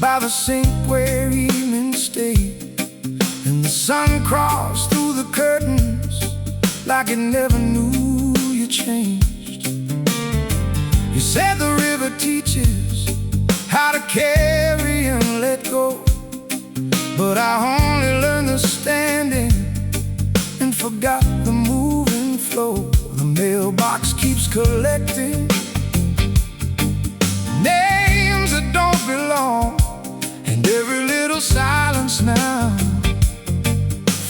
by the sink where evening stayed, and the sun crossed through the curtains like it never knew you changed. You said the river teaches how to carry and let go, but I only learned the standing and forgot the moving flow. The mailbox keeps collecting names that don't belong, and every little silence now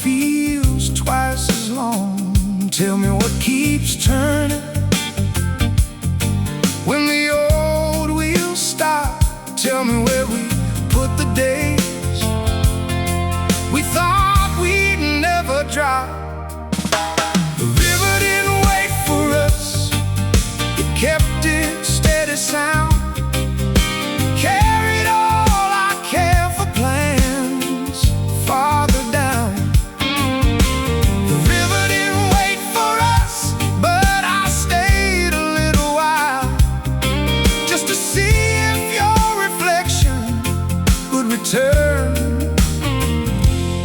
feels twice as long. Tell me what keeps turning when the old wheels stop. Tell me where we put the days we thought we'd never drop. The river didn't wait for us, it kept its steady sound, carried all our careful plans farther down. The river didn't wait for us, but I stayed a little while just to see if your reflection would return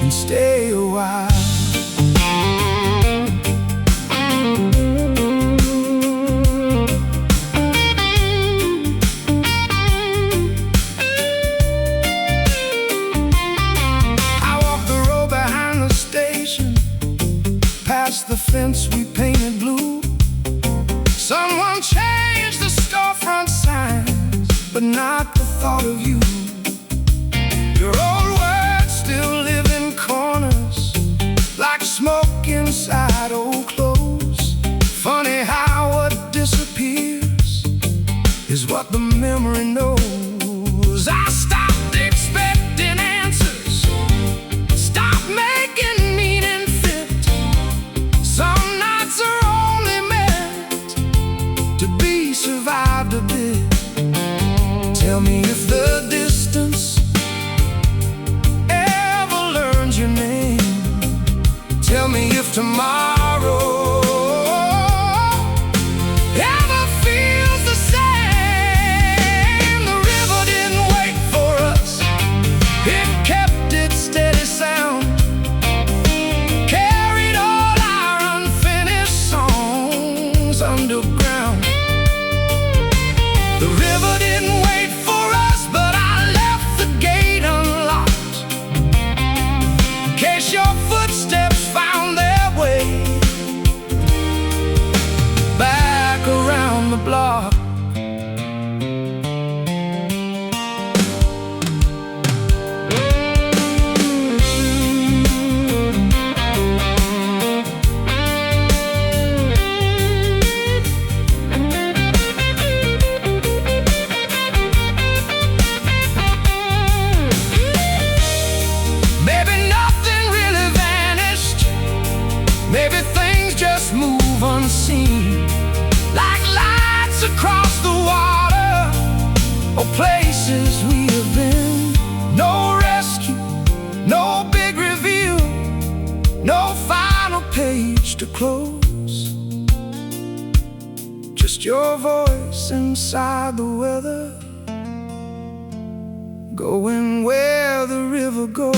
and stay a while. The fence we painted blue, someone changed the storefront signs, but not the thought of you. Your old words still live in corners like smoke inside old clothes. Funny how what disappears is what the memory knows. I stopped expecting answers, stopped making meaning fit. Some nights are only meant to be survived a bit. Tell me if the distance ever learns your name. Tell me if tomorrow ever feels the same. The river didn't wait for us, it kept its steady sound, carried all our unfinished songs underground. The river didn't wait for us, but I left the gate unlocked in case your footsteps found their way back around the block. Maybe nothing really vanished, maybe things just move unseen, like lights across the water or places we have been. No rescue, no big reveal, no final page to close, just your voice inside the weather, going where the river goes.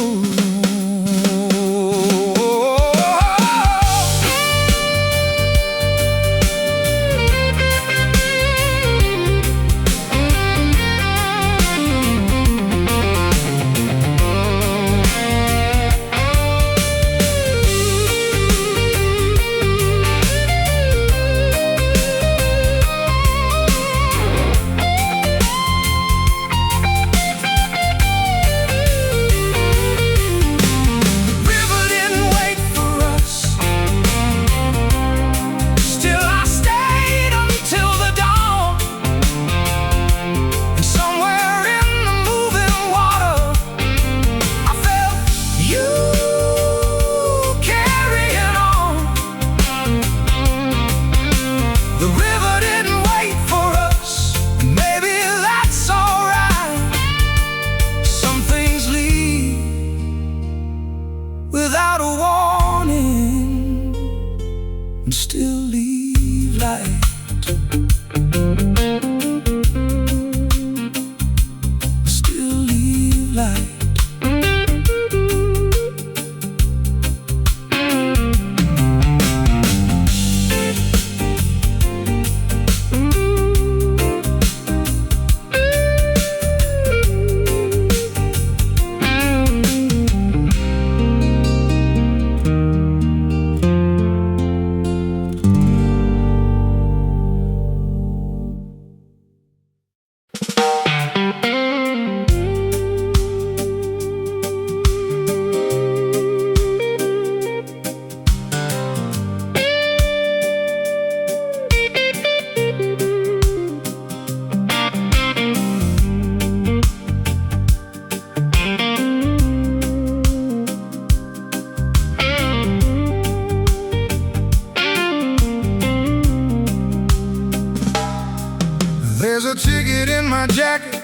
my jacket,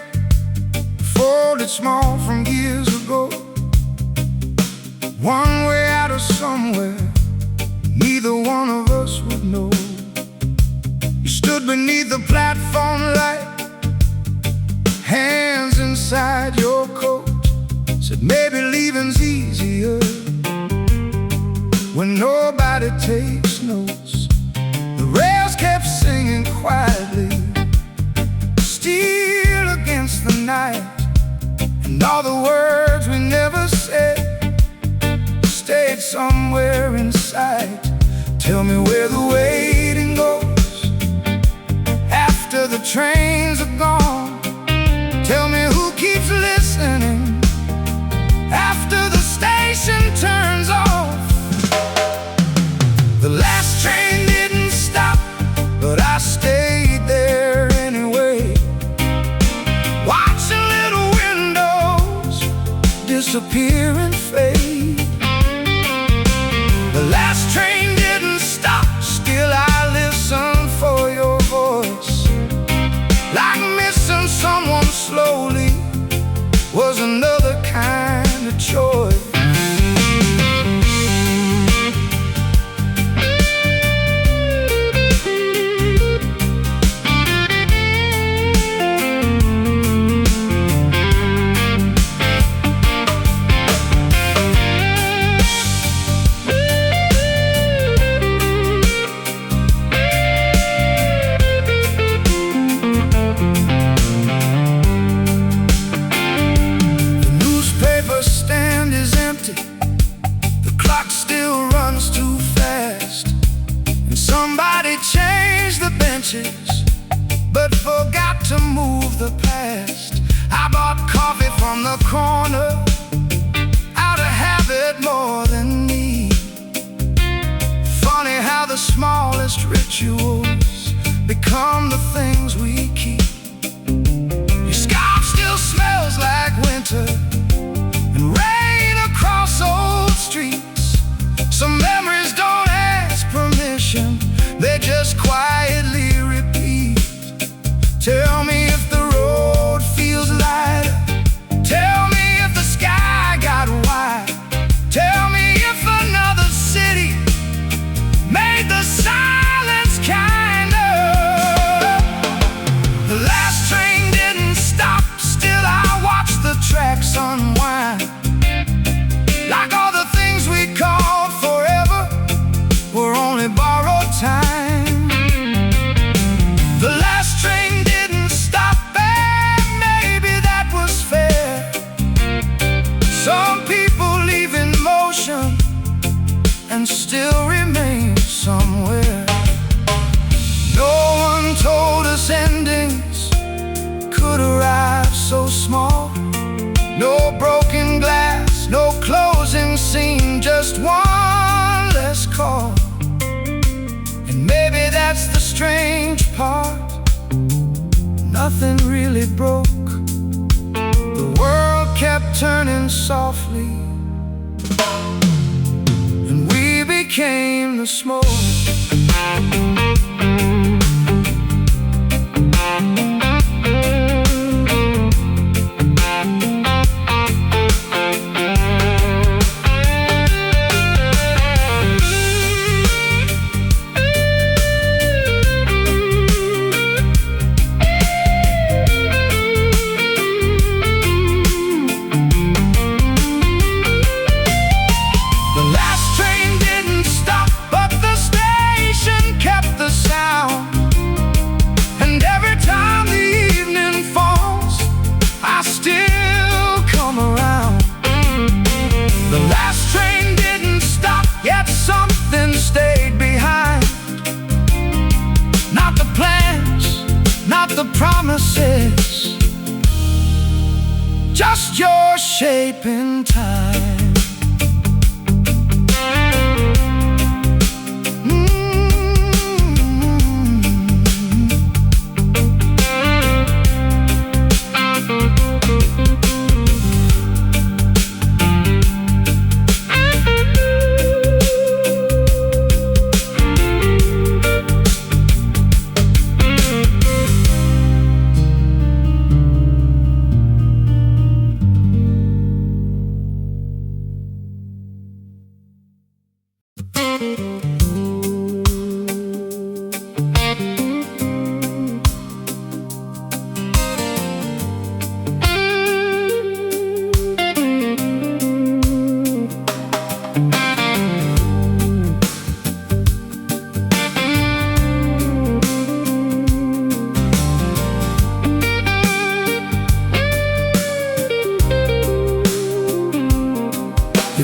folded small from years ago. One way out of somewhere, neither one of us would know. You stood beneath the platform light, hands inside your coat. Said maybe leaving's easier when nobody takes notes. The rails kept singing quietly, still against the night. And all the words we never said stayed somewhere inside. Tell me where the waiting goes after the trains are gone. Tell me who keeps listening after the station turns off. The last train didn't stop, but I stayed there anyway, watching little windows disappear and fade. The last train didn't stop, still I listen for your voice. Like missing someone slowly was another kind of choice. But forgot to move the past. I bought coffee from the corner out of habit more than need. Funny how the smallest rituals become the things we keep. Your scarf still smells like winter and rain across old streets. Some memories don't ask permission, they just quietly repeat. Tell me if the road feels lighter, tell me if the sky got wide, tell me if another city made the silence kinder. The last train didn't stop, still I watch the tracks unwind. Like all the things we called forever were only borrowed time. The last train didn't stop, and maybe that was fair. Some people leave in motion and still remain somewhere. No one told us endings could arrive so small. No broken glass, no closing scene, just one less call. And maybe that's the strange part, nothing really broke. The world kept turning softly, and we became the smoke. Promises, just your shape in time.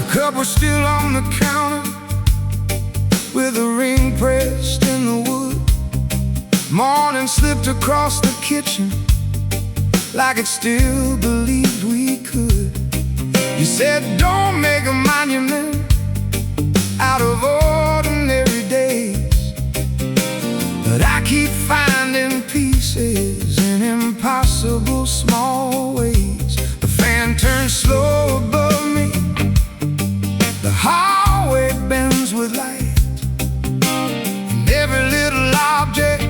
Cup was still on the counter with a ring pressed in the wood. Morning slipped across the kitchen like it still believed we could. You said don't make a monument out of ordinary days, but I keep finding pieces in impossible small ways. The fan turns slow above me, the hallway bends with light, and every little object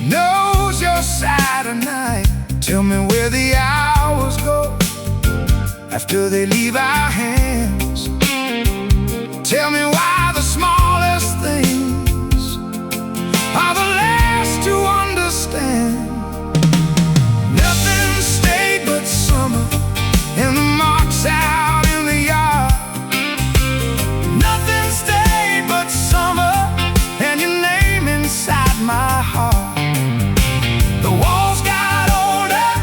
knows your side of night. Tell me where the hours go after they leave our hands. Tell me why the smallest things are the last to understand. Nothing stayed but summer and the marks out in the yard. Nothing stayed but summer and your name inside my heart. The walls got older,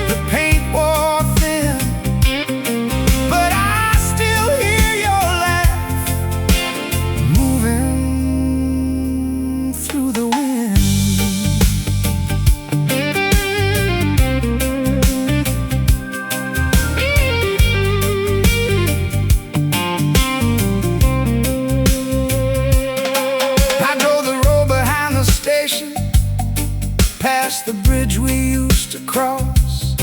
the paint wore thin, but I still hear your laugh moving through the wind. I drove the road behind the station, past the bridge we used to cross.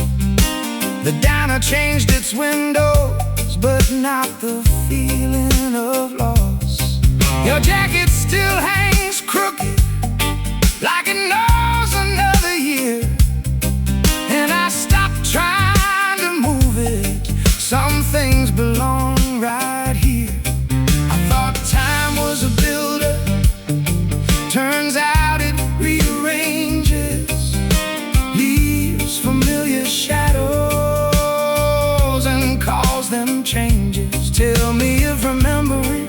The diner changed its windows, but not the feeling of loss. Your jacket still hangs crooked, like it knows another year, and I stopped trying to move it. Some things belong right here. I thought time was a builder, turns out it rearranges, leaves familiar shadows and calls them changes. Tell me if remembering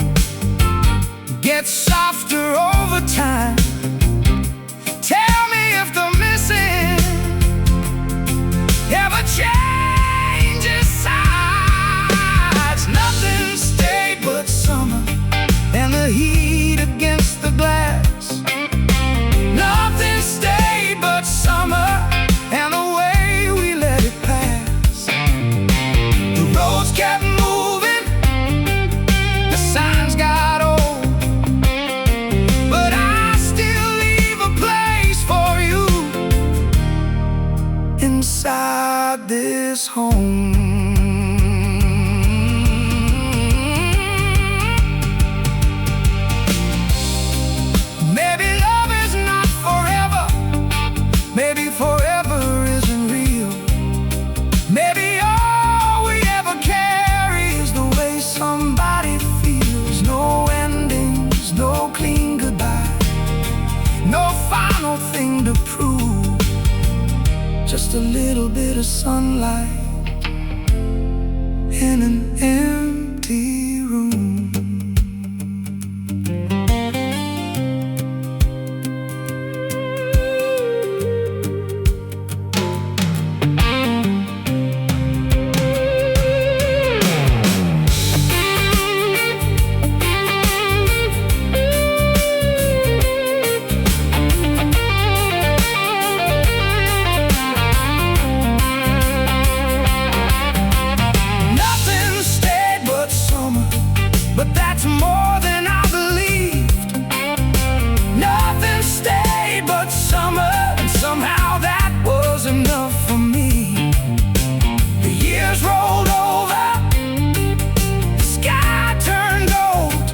gets softer over time. Tell me if the missing ever changes sides. Nothing stayed but summer and the heat against the glass. Nothing stayed but summer and the way we let it pass. The roads kept moving, the signs got old, but I still leave a place for you inside this home. Maybe love is not forever, maybe forever isn't real. Maybe all we ever carry is the way somebody feels. No endings, no clean goodbye, no final thing to prove, just a little bit of sunlight in an empty room. Nothing stayed but summer, but that's more than I believed. Nothing stayed but summer, and somehow that was enough for me. The years rolled over, the sky turned gold,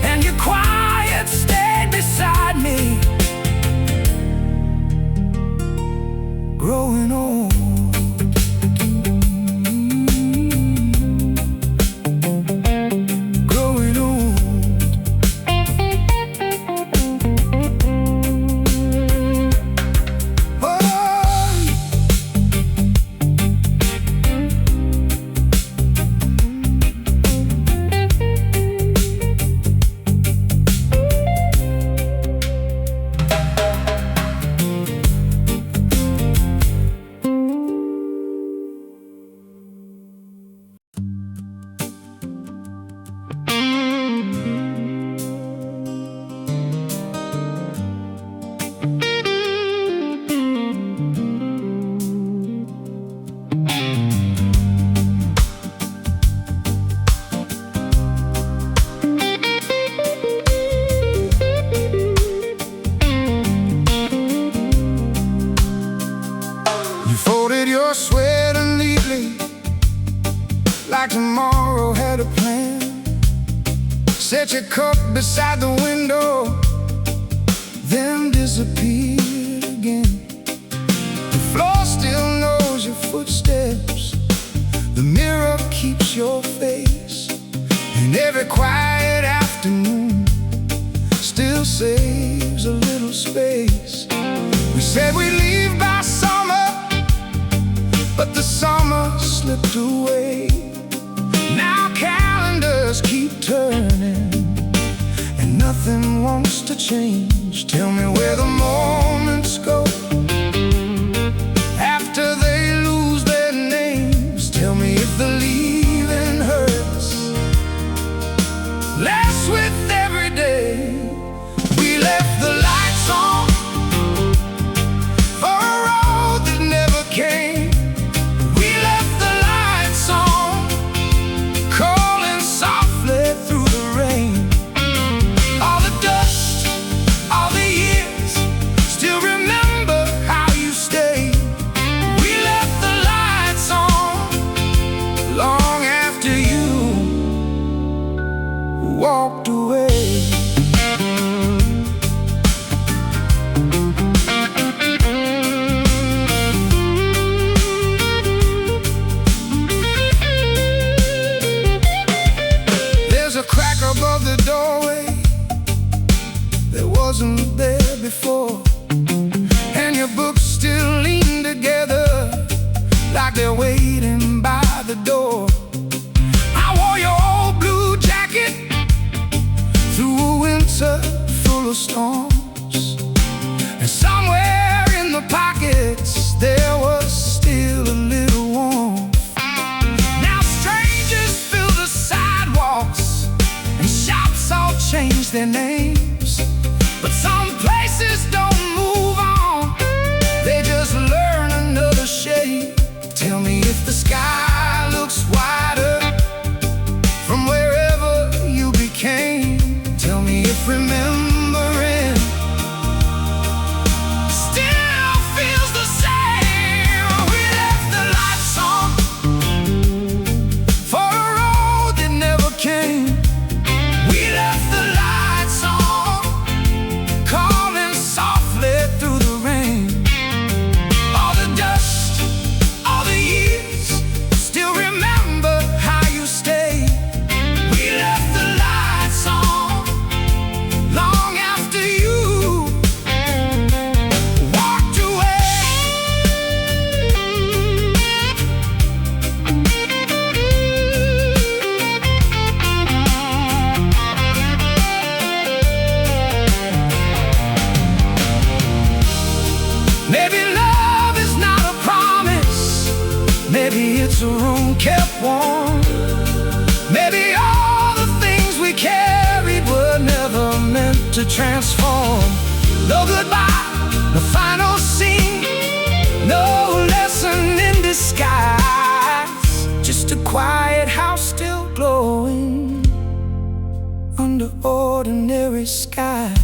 and your quiet stayed beside me, growing old. Growing old. you're sweating neatly, like tomorrow had a plan. Set your cup beside the window, then disappeared again. The floor still knows your footsteps, the mirror keeps your face, and every quiet afternoon still saves a little space. We said we'd leave by summer, but the summer slipped away. Now calendars keep turning, and nothing wants to change. Tell me where the moments go after they lose their names. Tell me if the leaving hurts less with every day. We left the lights on for a road that never came. We left the lights on, calling softly through the rain. All the dust, all the years, still remember how you stayed. We left the lights on long after you walked away. There's a crack above the doorway that wasn't there before, and your books still lean together like they're waiting by the door. I wore your old blue jacket through a winter full of storms, and somewhere in the pockets there was still a little warmth. Now strangers fill the sidewalks, and shops all change their names, but some places don't move on, they just learn another shade. Tell me if the sky looks wider from wherever you became. Tell me if remembering still feels the same. We left the lights on for a road that never came. We left the lights on, calling softly through the rain. All the dust, all the years, still remember how you stayed. We left the lights on long after you walked away. Maybe love is not a promise, maybe it's a room kept warm. Maybe all the things we carried were never meant to transform. No goodbye, no final scene, no lesson in disguise, just a quiet house still glowing under ordinary skies.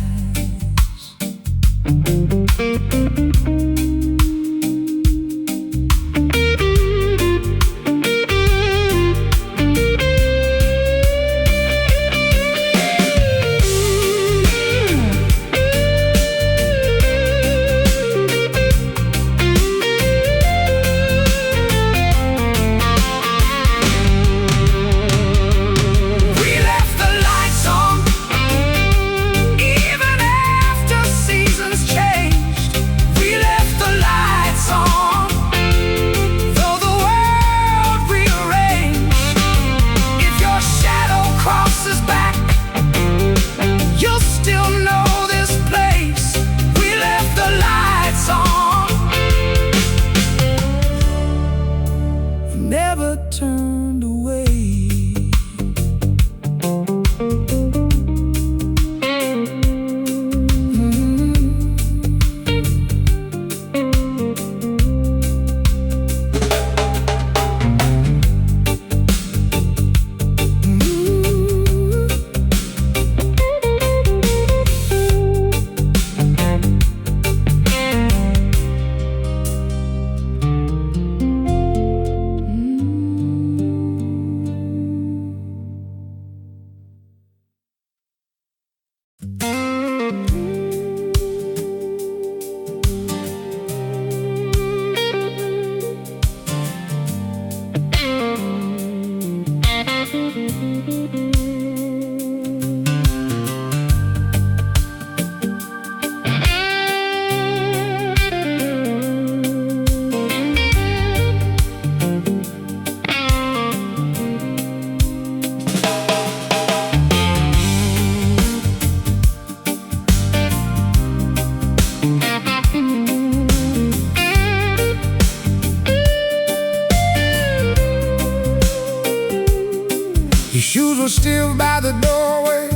Your shoes were still by the doorway,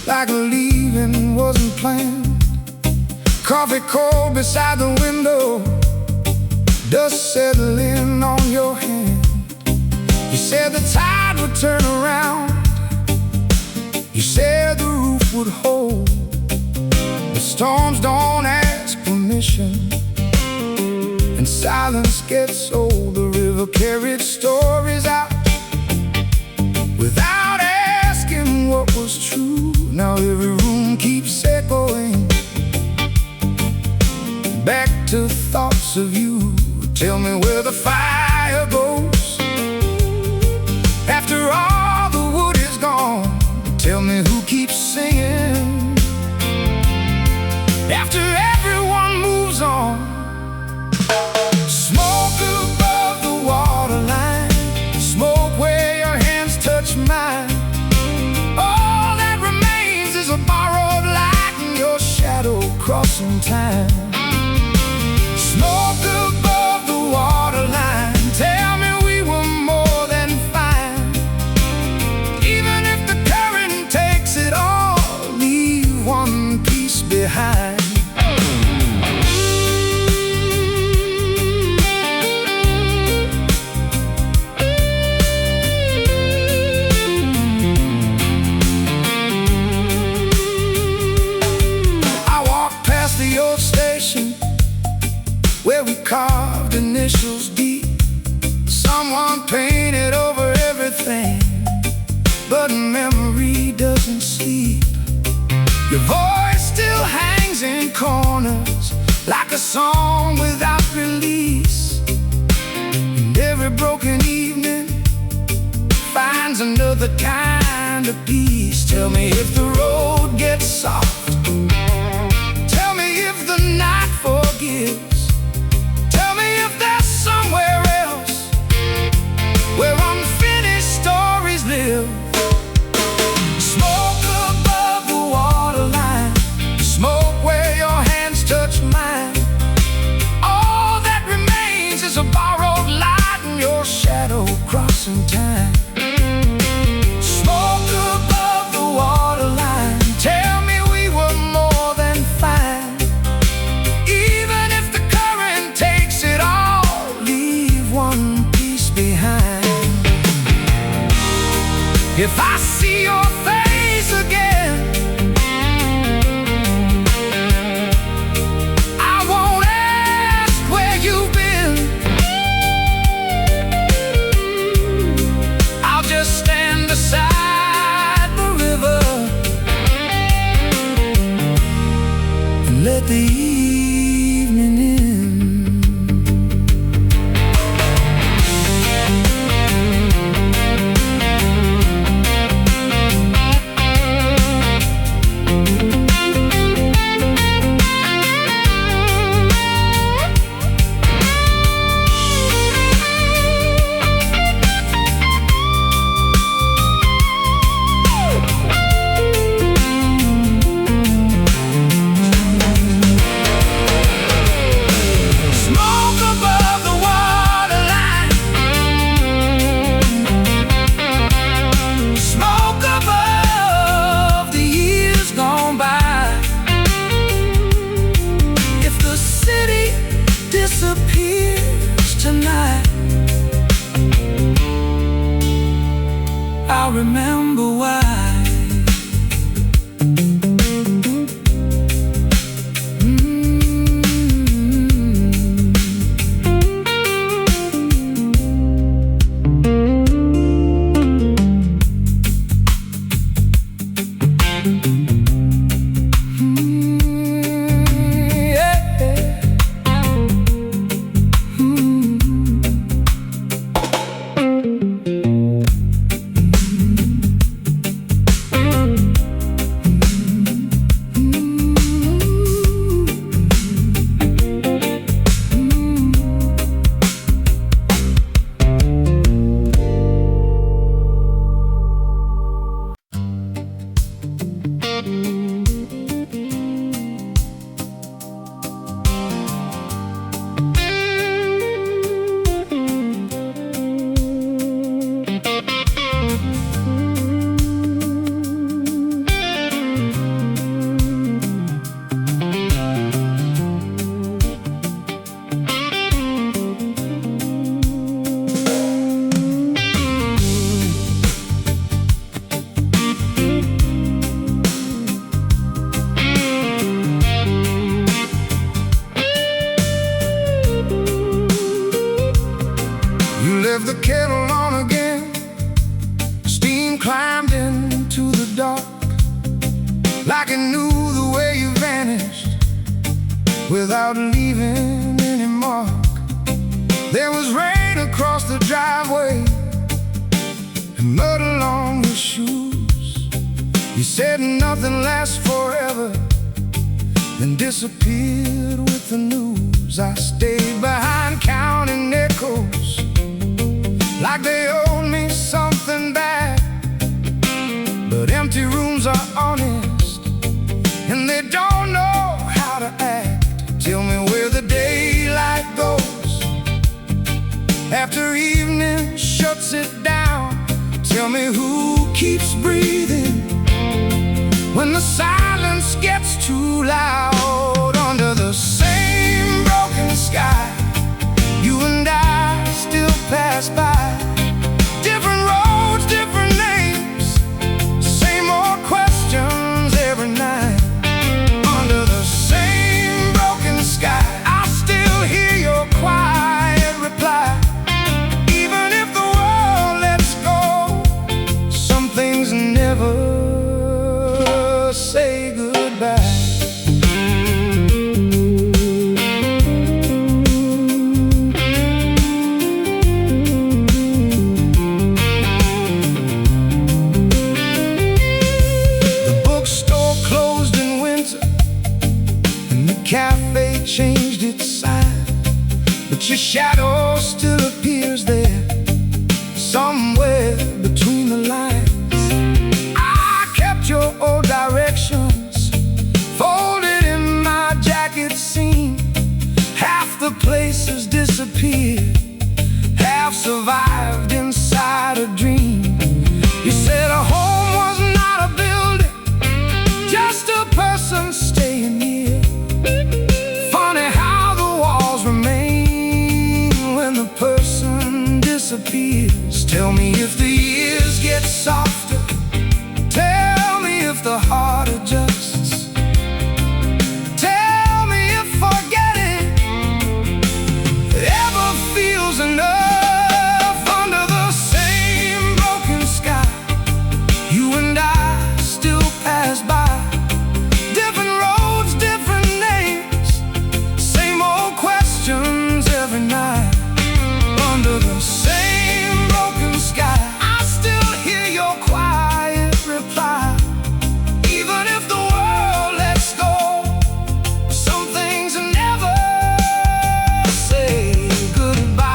like leaving wasn't planned. Coffee cold beside the window, dust settling on your hand. You said the tide would turn around, you said the roof would hold. The storms don't ask permission, and silence gets old. The river carried stories out without asking what was true. Now every room keeps echoing back to thoughts of you. Tell me where the fire goes after all the wood is gone. Tell me who keeps singing after everyone moves on. Smoke above the waterline, smoke where your hands touch mine. All that remains is a borrowed light and your shadow crossing time. Smoke above the waterline, tell me we were more than fine. Even if the current takes it all, leave one piece behind. Where we carved initials deep, someone painted over everything, but memory doesn't sleep. Your voice still hangs in corners like a song without release, and every broken evening finds another kind of peace. Tell me if the road gets soft, tell me if the night forgives. Somewhere else where unfinished stories live. Smoke above the waterline, smoke where your hands touch mine. All that remains is a borrowed light and your shadow crossing time. Smoke above the waterline, tell me we were more than fine. Even if the current takes it all, one piece behind. If I see your face again, I won't ask where you've been. I'll just stand beside the river and let the evening in. I remember why. left the kettle on again. Steam climbed into the dark, like it knew the way you vanished without leaving any mark. There was rain across the driveway and mud along your shoes. You said nothing lasts forever, then disappeared with the news. I stayed behind counting echoes, like they owed me something back. But empty rooms are honest, and they don't know how to act. Tell me where the daylight goes after evening shuts it down. Tell me who keeps breathing when the silence gets too loud. Under the same broken sky, you and I still pass by. Different roads, different names, same old questions every night. Under the same broken sky, I still hear your quiet reply. Even if the world lets go, some things never say goodbye. Cafe changed its sign, but your shadow still appears there, somewhere between the lines. I kept your old directions folded in my jacket seam. Half the places disappeared, half survived inside a dream. You said a home was not a building, just a person staying here. Funny how the walls remain when the person disappears. Tell me if the years get softer, tell me if the heart adjusts. Tell me if forgetting ever feels enough. Under the same broken sky, you and I still pass by. Every night, under the same broken sky, I still hear your quiet reply. Even if the world lets go, some things never say goodbye.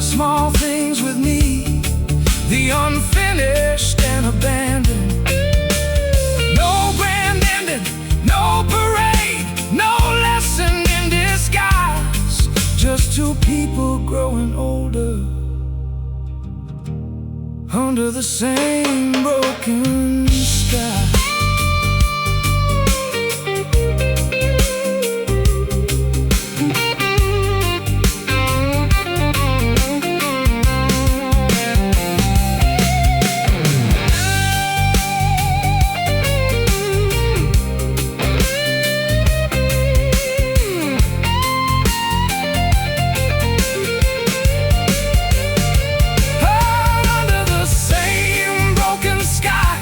Small things with me, the unfinished and abandoned. No grand ending, no parade, no lesson in disguise. Just two people growing older under the same broken sky. Under the same broken sky,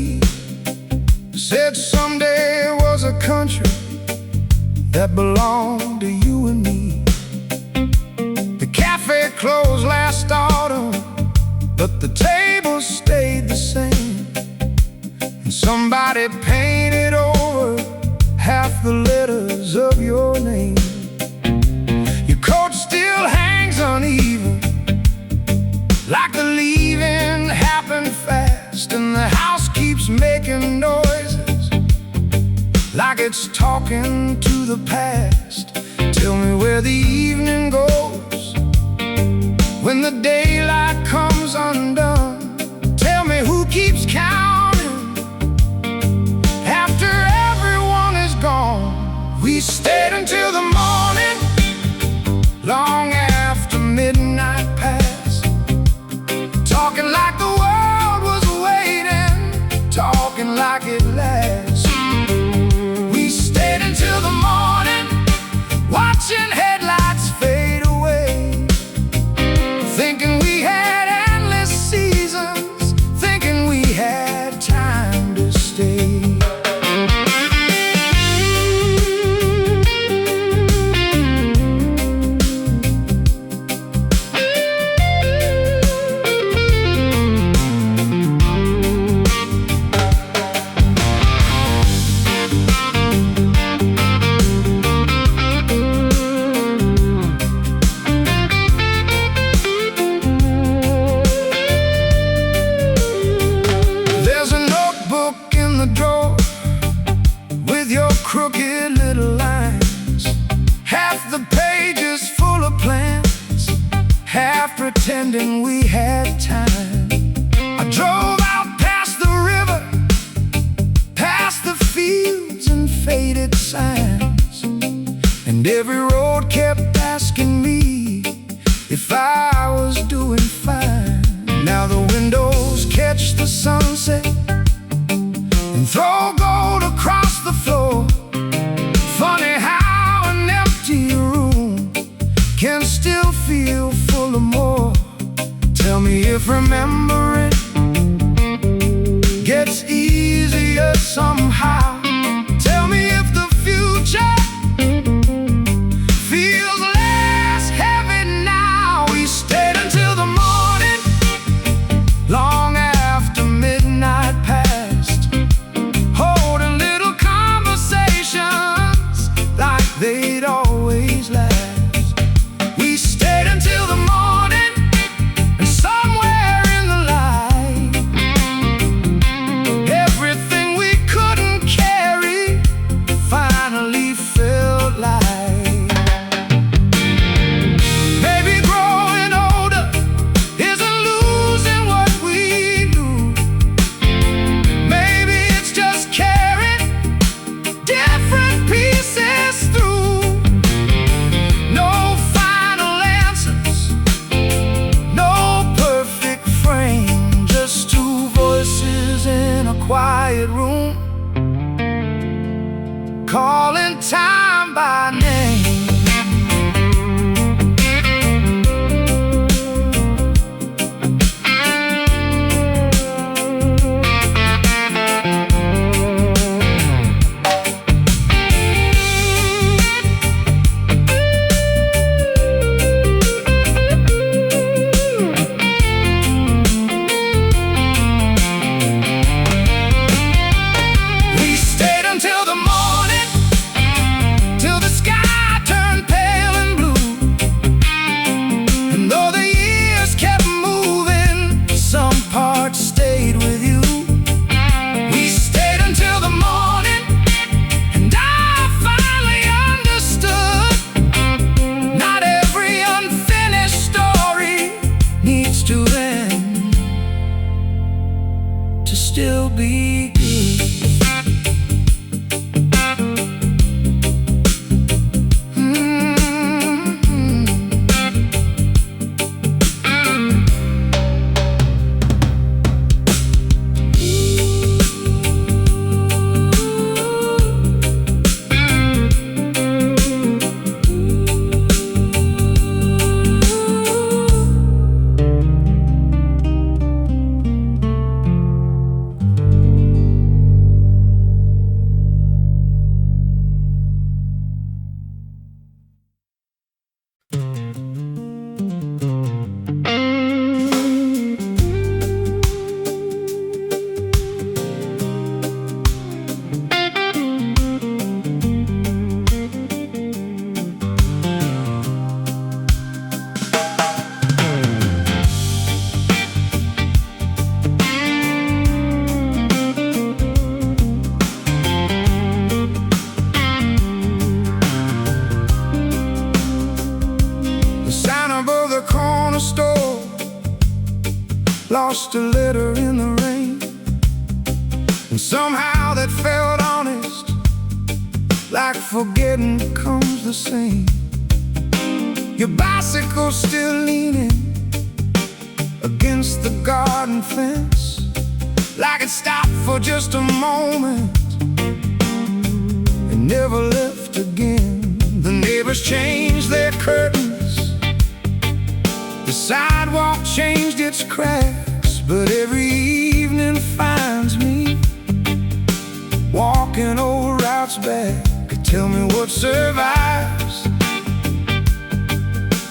sea. Said someday was a country that belonged to you and me. The cafe closed last autumn, but the tables stayed the same. And somebody painted over half the letters of your name. Your coat still hangs uneven, like the leaving happened fast. And the house keeps making noises, like it's talking to the past. Tell me where the evening goes when the daylight comes undone. Tell me who keeps counting after everyone is gone. We stayed until the morning, long after midnight passed, talking like the world was waiting, talking like it lasts. We stayed until the morning, watching headlights fade away, thinking we had endless seasons, thinking we had time to stay. Crooked little lines, half the pages full of plans, half pretending we had time. I drove out past the river, past the fields and faded signs, and every road kept asking me if I was doing fine. Now the windows catch the sunset and throw gold across the floor. Funny how an empty room can still feel full of more. Tell me if remembering gets easier somehow. Tell me if the future feels less heavy now. We stayed until the morning, long after midnight passed, holding little conversations like they'd always last. We stayed until the morning, and somewhere in the light, everything we couldn't carry finally felt light. Maybe growing older isn't losing what we knew. Maybe it's just carrying different pieces through. No final answers, no perfect frame, just two voices in a quiet room, calling time by name. We stayed until the morning, till the sky lost a letter in the rain, and somehow that felt honest, like forgetting comes the same. Your bicycle's still leaning against the garden fence, like it stopped for just a moment and never left again. The neighbors changed their curtains, the sidewalk changed its cracks, but every evening finds me walking old routes back. Tell me what survives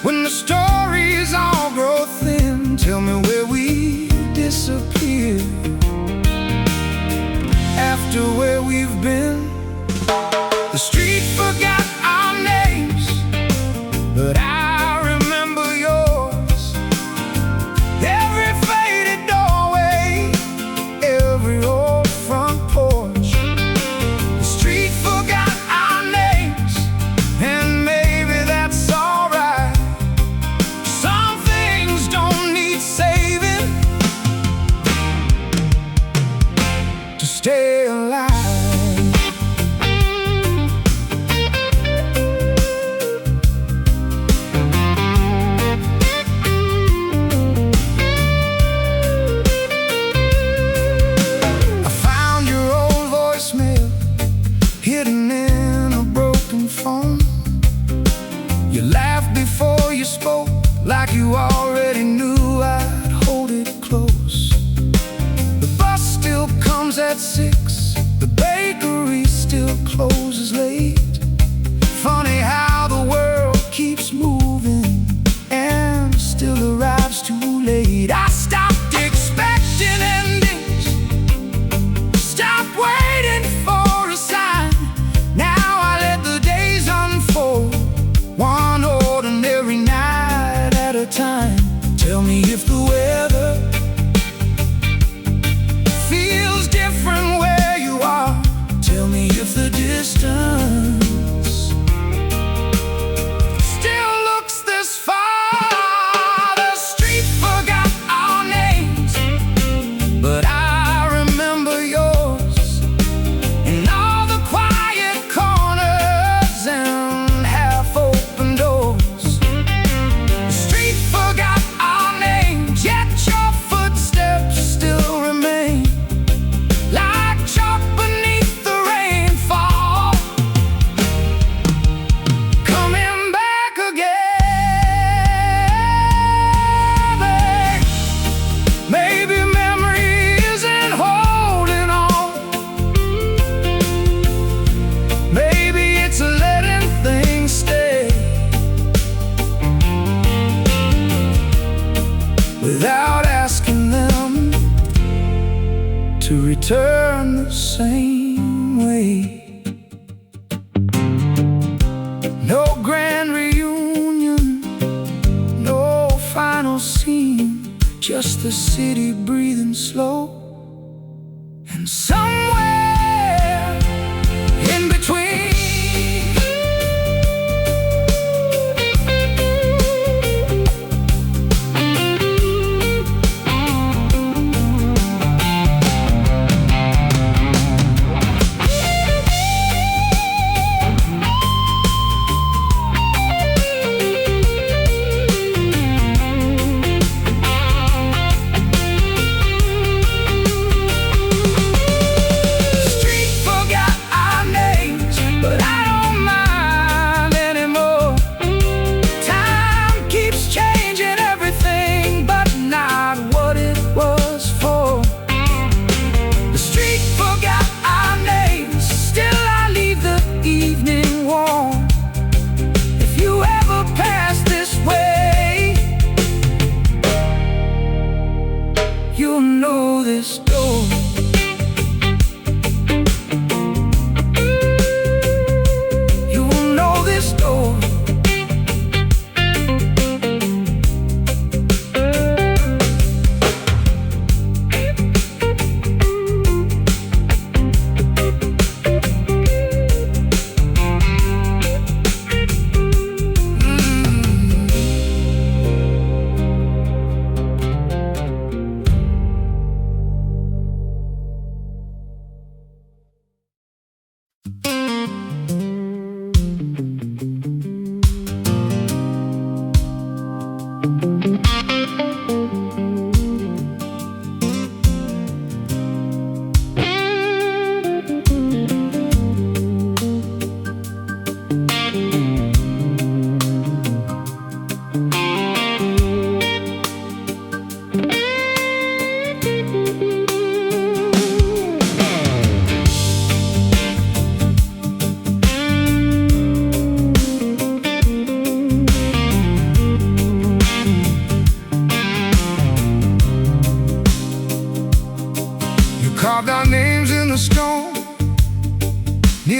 when the stories all grow thin. Tell me where we disappear after where we've been. The street forgot our names, but I remember yours. Every faded doorway, every old front porch. The street forgot our names, and maybe that's alright. Some things don't need saving to stay alive. Hidden in a broken phone. You laughed before you spoke, like you already knew I'd hold it close. The bus still comes at 6, the bakery still closes late. Funny how the world keeps moving and still arrives too late. I stopped expecting endings, stopped waiting for a sign. Now I let the days unfold, one ordinary night at a time. Tell me if the weather feels different where you are. Tell me if the distance still looks this far. The street forgot our names, but I remember yours. And all the quiet corners and half-open doors. The street forgot our names, yet your footsteps still remain, like chalk beneath the rainfall, coming back again. Maybe memory isn't holding on, maybe it's letting things stay without asking them to return the same way. No grand reunion, no final scene, just the city breathing slow. And somewhere in between,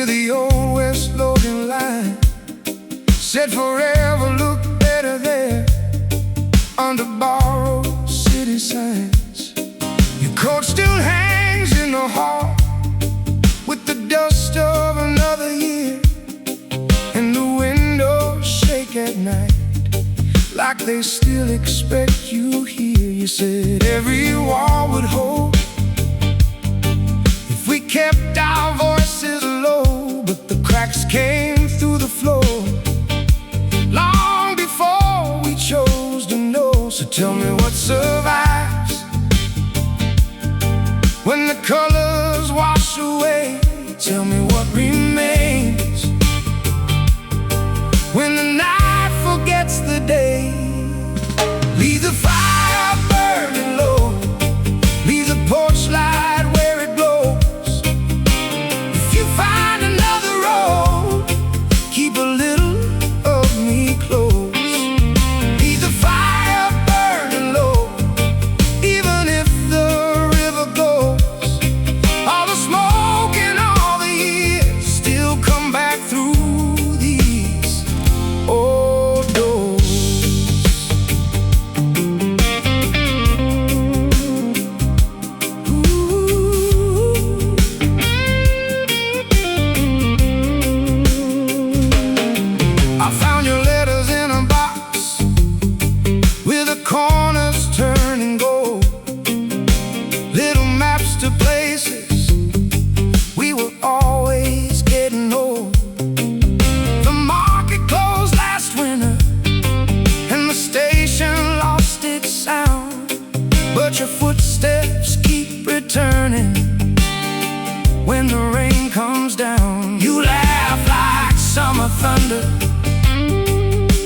near the old West Logan line. Said forever look better there under borrowed city signs. Your coat still hangs in the hall with the dust of another year, and the windows shake at night like they still expect you here. You said every wall would hold if we kept our voices low, but the cracks came through the floor long before we chose to know. So tell me what survives when the colors wash away. Tell me what remains when the night forgets the day. Leave the fire burning low, leave the porch light where it glows. If you find another road, keep a little of me close. Leave the fire burning low, even if the river goes. All the smoke and all the years still come back through these old doors. I found your letters in a box with the corners turning gold, little maps to places we were always getting old. The market closed last winter and the station lost its sound, but your footsteps keep returning when the rain comes down. You laugh like summer thunder,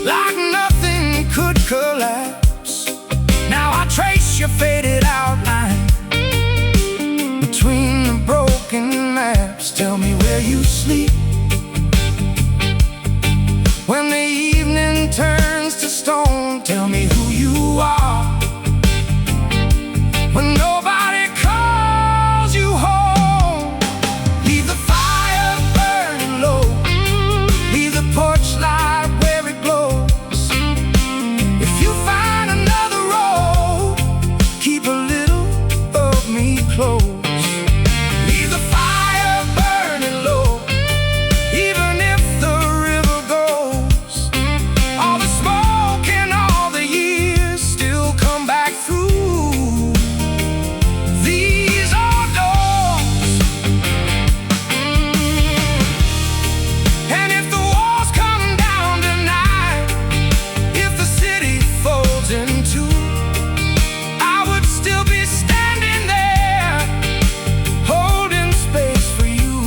like nothing could collapse. Now I trace your faded outline between the broken maps. Tell me where you sleep when the evening turns to stone. Tell me who you are when nobody calls you home. Leave the fire burning low, leave the porch light where it glows. If you find another road, keep a little of me close. Leave the fire burning low, even if the river goes. All the smoke and all the years still come back through these old doors. And if the walls come down tonight, if the city folds in two, I would still be standing there, holding space for you.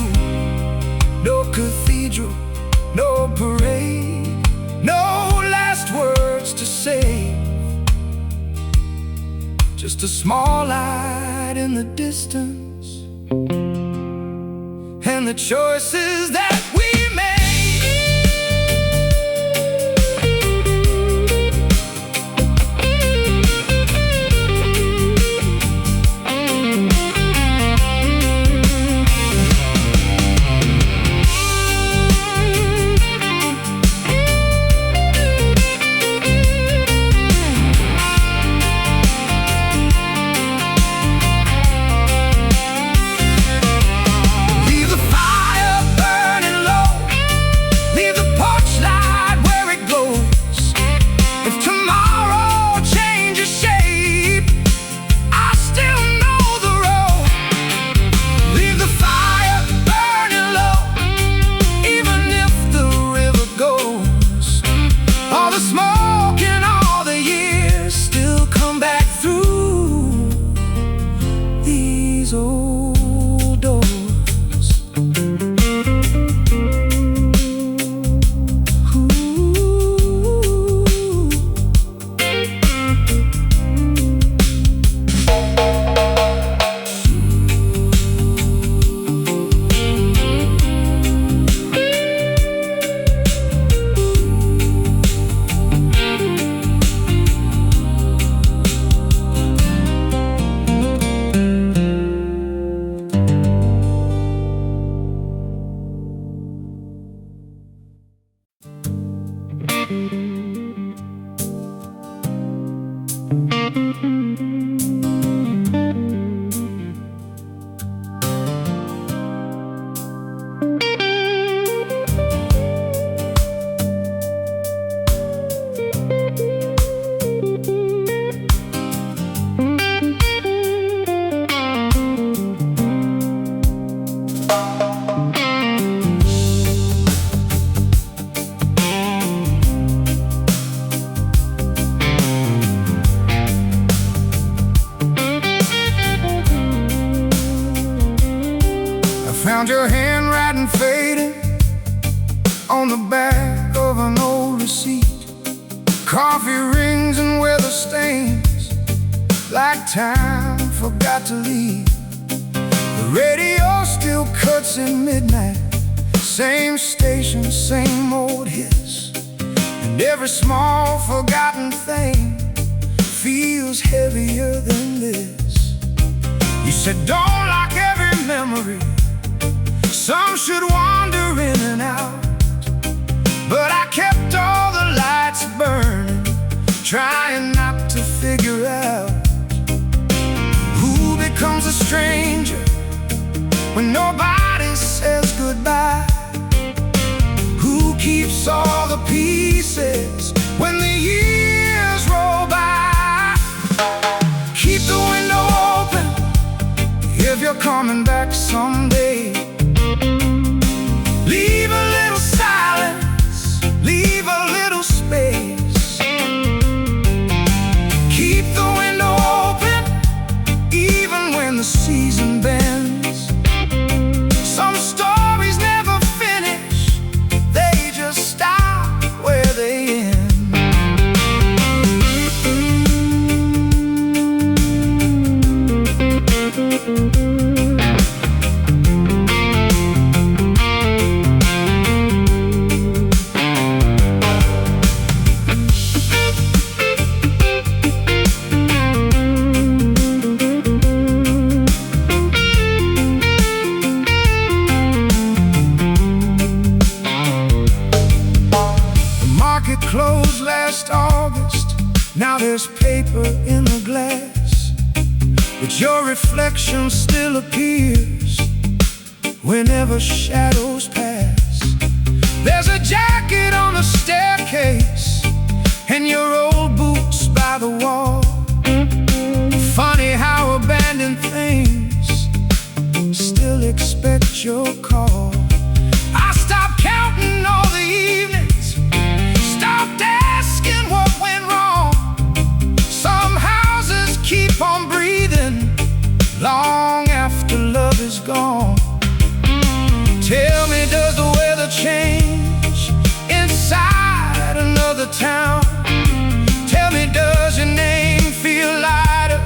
No cathedral, no parade, no last words to say, just a small light in the distance and the choices that we made. Leave the fire burning Found your handwriting faded on the back of an old receipt. Coffee rings and weather stains, like time forgot to leave. The radio still cuts at midnight, same station, same old hits. And every small forgotten thing feels heavier than this. You said don't lock every memory, some should wander in and out. But I kept all the lights burning, trying not to figure out who becomes a stranger when nobody says goodbye. Who keeps all the pieces when the years roll by? Keep the window open if you're coming back someday. Leave a little silence, leave a little space. Keep the window open even when the season bends. Some stories never finish, they just stop where they end. Closed last August, now there's paper in the glass, but your reflection still appears whenever shadows pass. There's a jacket on the staircase and your old boots by the wall. Funny how abandoned things still expect your call. I stopped counting all the evenings, stopped asking what went wrong. Some houses keep on breathing long after love is gone. Tell me, does the weather change inside another town? Tell me, does your name feel lighter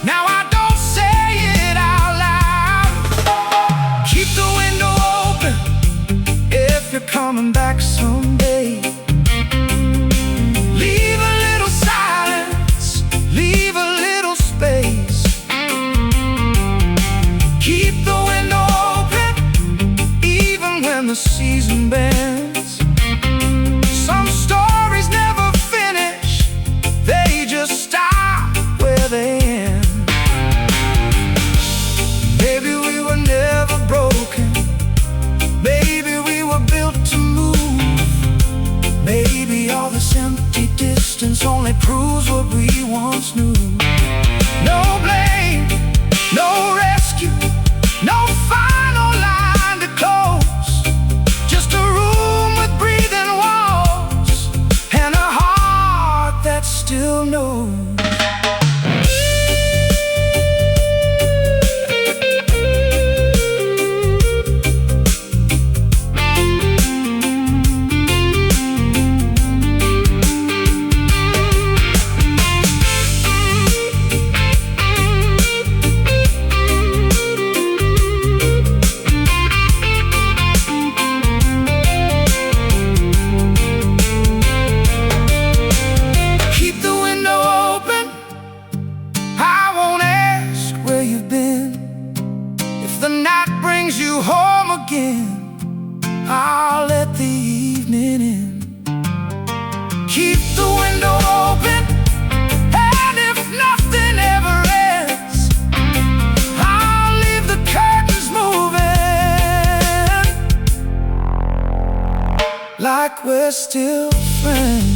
now I don't say it out loud? Keep the window open if you're coming back someday. Leave a little silence, leave a little space. Keep the window open even when the season bends. Some stories never finish, they just stop where they end. Maybe we were never broken, maybe we were built to move. Maybe all this empty distance only proves what we once knew. No blame, no rescue, no final line to close. Just a room with breathing walls and a heart that still knows. I'll let the evening in. Keep the window open, and if nothing ever ends, I'll leave the curtains moving like we're still friends.